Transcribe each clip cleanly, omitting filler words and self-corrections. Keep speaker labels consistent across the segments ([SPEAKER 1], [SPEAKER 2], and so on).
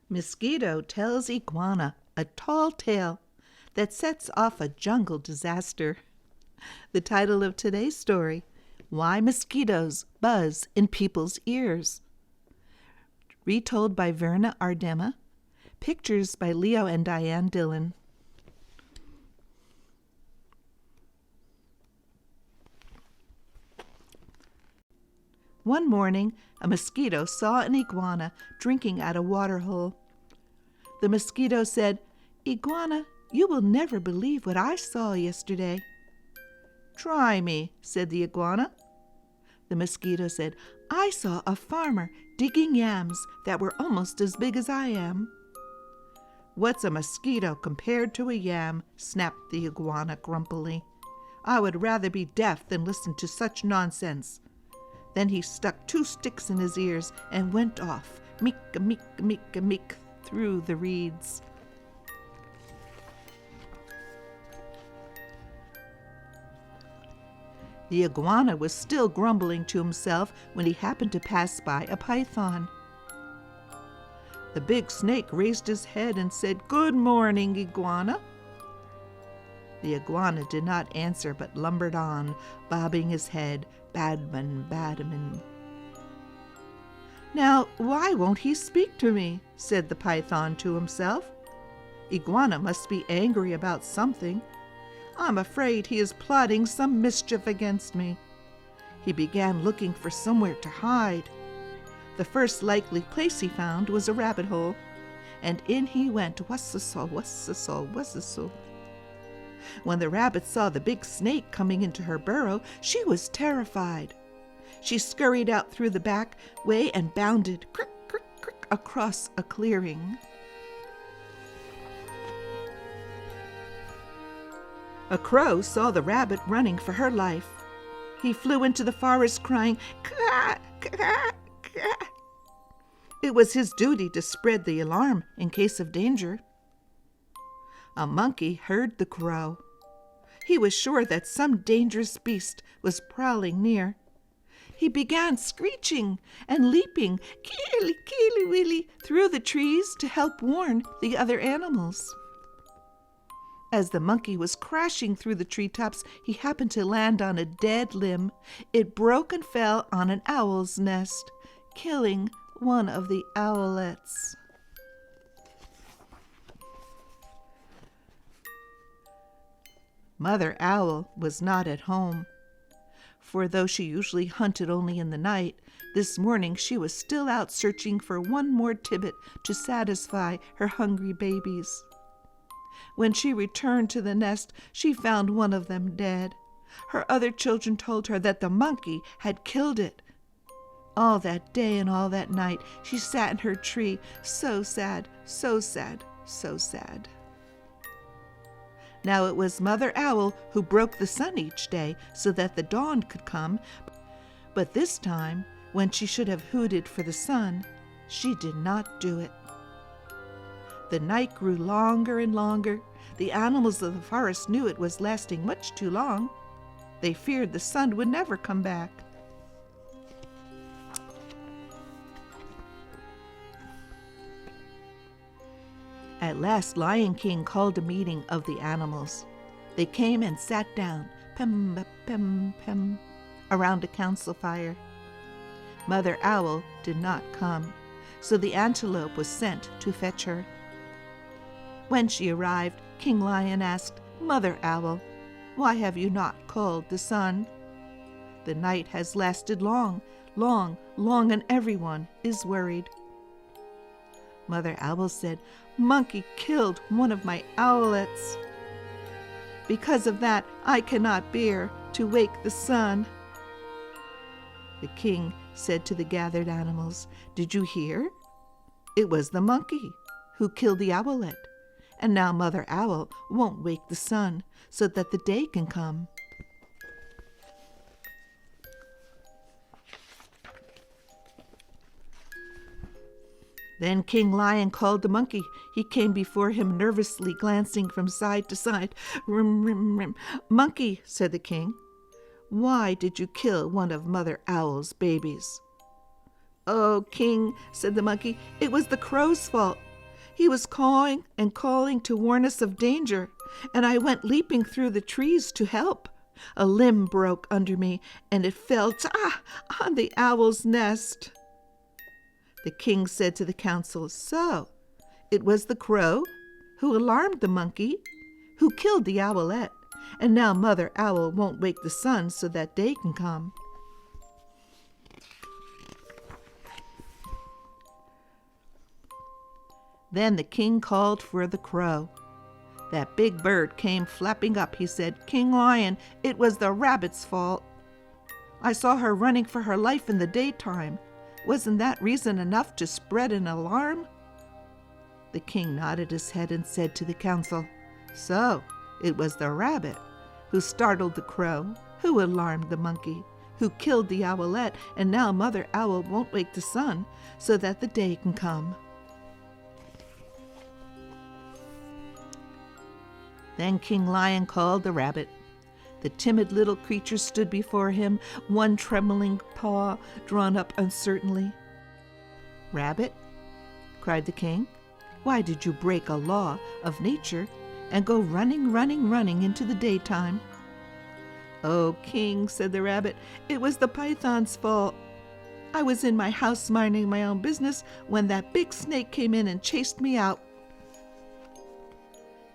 [SPEAKER 1] Mosquito tells Iguana a tall tale that sets off a jungle disaster. The title of today's story, Why Mosquitoes Buzz in People's Ears. Retold by Verna Ardema. Pictures by Leo and Diane Dillon. One morning, a mosquito saw an iguana drinking at a water hole. The mosquito said, "Iguana, you will never believe what I saw yesterday." "Try me," said the iguana. The mosquito said, "I saw a farmer digging yams that were almost as big as I am." "What's a mosquito compared to a yam?" snapped the iguana grumpily. "I would rather be deaf than listen to such nonsense." Then he stuck 2 sticks in his ears and went off, meek, through the reeds. The iguana was still grumbling to himself when he happened to pass by a python. The big snake raised his head and said, "Good morning, iguana." The iguana did not answer but lumbered on, bobbing his head, "Badman, badman." "Now, why won't he speak to me?" said the python to himself. "Iguana must be angry about something. I'm afraid he is plotting some mischief against me." He began looking for somewhere to hide. The first likely place he found was a rabbit hole, and in he went, wussasaw, wussasaw, wussasaw. When the rabbit saw the big snake coming into her burrow, she was terrified. She scurried out through the back way and bounded, crick, across a clearing. A crow saw the rabbit running for her life. He flew into the forest crying, "Caw, caw, caw." It was his duty to spread the alarm in case of danger. A monkey heard the crow. He was sure that some dangerous beast was prowling near. He began screeching and leaping, keely, through the trees to help warn the other animals. As the monkey was crashing through the treetops, he happened to land on a dead limb. It broke and fell on an owl's nest, killing one of the owlets. Mother Owl was not at home, for though she usually hunted only in the night, this morning she was still out searching for one more tidbit to satisfy her hungry babies. When she returned to the nest, she found one of them dead. Her other children told her that the monkey had killed it. All that day and all that night she sat in her tree, so sad, so sad, so sad. Now it was Mother Owl who broke the sun each day so that the dawn could come, but this time, when she should have hooted for the sun, she did not do it. The night grew longer and longer. The animals of the forest knew it was lasting much too long. They feared the sun would never come back. At last Lion King called a meeting of the animals. They came and sat down, pem, around a council fire. Mother Owl did not come, so the antelope was sent to fetch her. When she arrived, King Lion asked, "Mother Owl, why have you not called the sun? The night has lasted long, and everyone is worried." Mother Owl said, "Monkey killed one of my owlets. Because of that, I cannot bear to wake the sun." The king said to the gathered animals, "Did you hear? It was the monkey who killed the owlet, and now Mother Owl won't wake the sun so that the day can come." Then King Lion called the monkey. He came before him nervously, glancing from side to side. "Rim. Monkey," said the king, "why did you kill one of Mother Owl's babies?" "Oh, king," said the monkey, "it was the crow's fault. He was calling and calling to warn us of danger, and I went leaping through the trees to help. A limb broke under me, and it fell on the owl's nest." The king said to the council, "So, it was the crow who alarmed the monkey, who killed the owlet, and now Mother Owl won't wake the sun so that day can come." Then the king called for the crow. That big bird came flapping up. He said, "King Lion, it was the rabbit's fault. I saw her running for her life in the daytime. Wasn't that reason enough to spread an alarm?" The king nodded his head and said to the council, "So, it was the rabbit who startled the crow, who alarmed the monkey, who killed the owlet, and now Mother Owl won't wake the sun so that the day can come." Then King Lion called the rabbit. The timid little creature stood before him, one trembling paw drawn up uncertainly. "Rabbit," cried the king, "why did you break a law of nature and go running into the daytime?" "Oh, king," said the rabbit, "it was the python's fault. I was in my house minding my own business when that big snake came in and chased me out."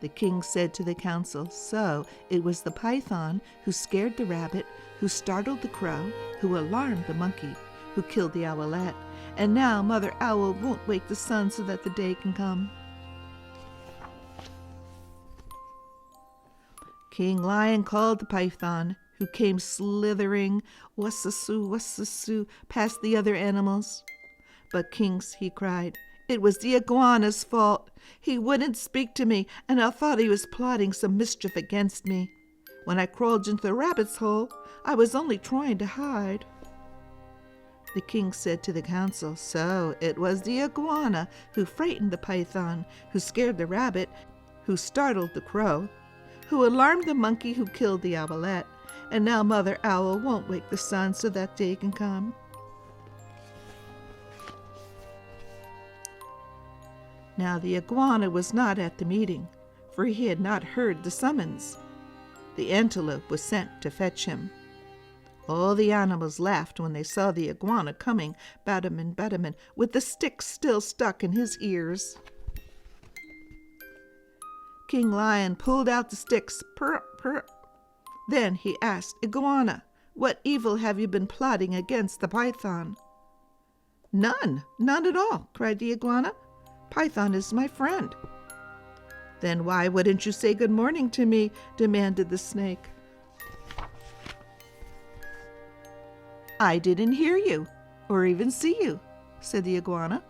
[SPEAKER 1] The king said to the council, "So it was the python who scared the rabbit, who startled the crow, who alarmed the monkey, who killed the owlet, and now Mother Owl won't wake the sun so that the day can come." King Lion called the python, who came slithering, wassasu, past the other animals. "But kings," he cried, "it was the iguana's fault. He wouldn't speak to me, and I thought he was plotting some mischief against me. When I crawled into the rabbit's hole, I was only trying to hide." The king said to the council, "So it was the iguana who frightened the python, who scared the rabbit, who startled the crow, who alarmed the monkey, who killed the owlet, and now Mother Owl won't wake the sun so that day can come." Now the iguana was not at the meeting, for he had not heard the summons. The antelope was sent to fetch him. All the animals laughed when they saw the iguana coming, badaman, with the stick still stuck in his ears. King Lion pulled out the sticks, purr. Then he asked, "Iguana, what evil have you been plotting against the python?" None at all," cried the iguana. "Python is my friend." "Then why wouldn't you say good morning to me?" demanded the snake. "I didn't hear you, or even see you," said the iguana.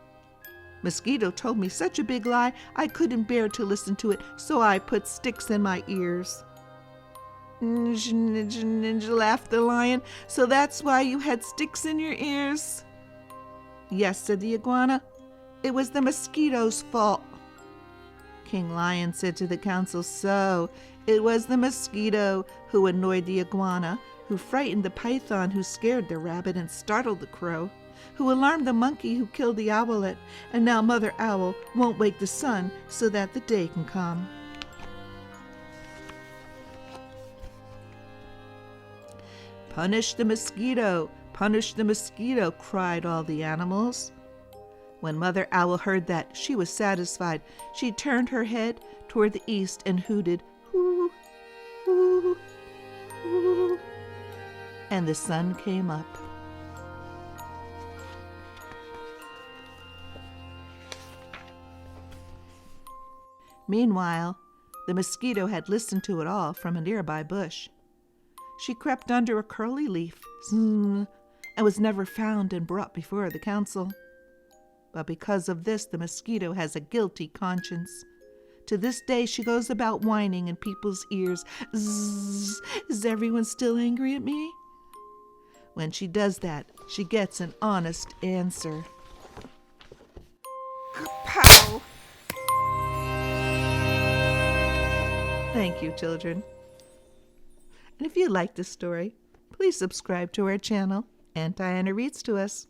[SPEAKER 1] "Mosquito told me such a big lie, I couldn't bear to listen to it, so I put sticks in my ears." "Ninja," laughed the lion. "So that's why you had sticks in your ears?" "Yes," said the iguana. "It was the mosquito's fault." King Lion said to the council, "So it was the mosquito who annoyed the iguana, who frightened the python, who scared the rabbit and startled the crow, who alarmed the monkey, who killed the owlet, and now Mother Owl won't wake the sun so that the day can come." "Punish the mosquito! Punish the mosquito!" cried all the animals. When Mother Owl heard that, she was satisfied. She turned her head toward the east and hooted, "Hoo, hoo, hoo," and the sun came up. Meanwhile, the mosquito had listened to it all from a nearby bush. She crept under a curly leaf, and was never found and brought before the council. But because of this, the mosquito has a guilty conscience. To this day, she goes about whining in people's ears, "Zzz, is everyone still angry at me?" When she does that, she gets an honest answer. Pow! Thank you, children. And if you like this story, please subscribe to our channel, and Diana Reads to Us.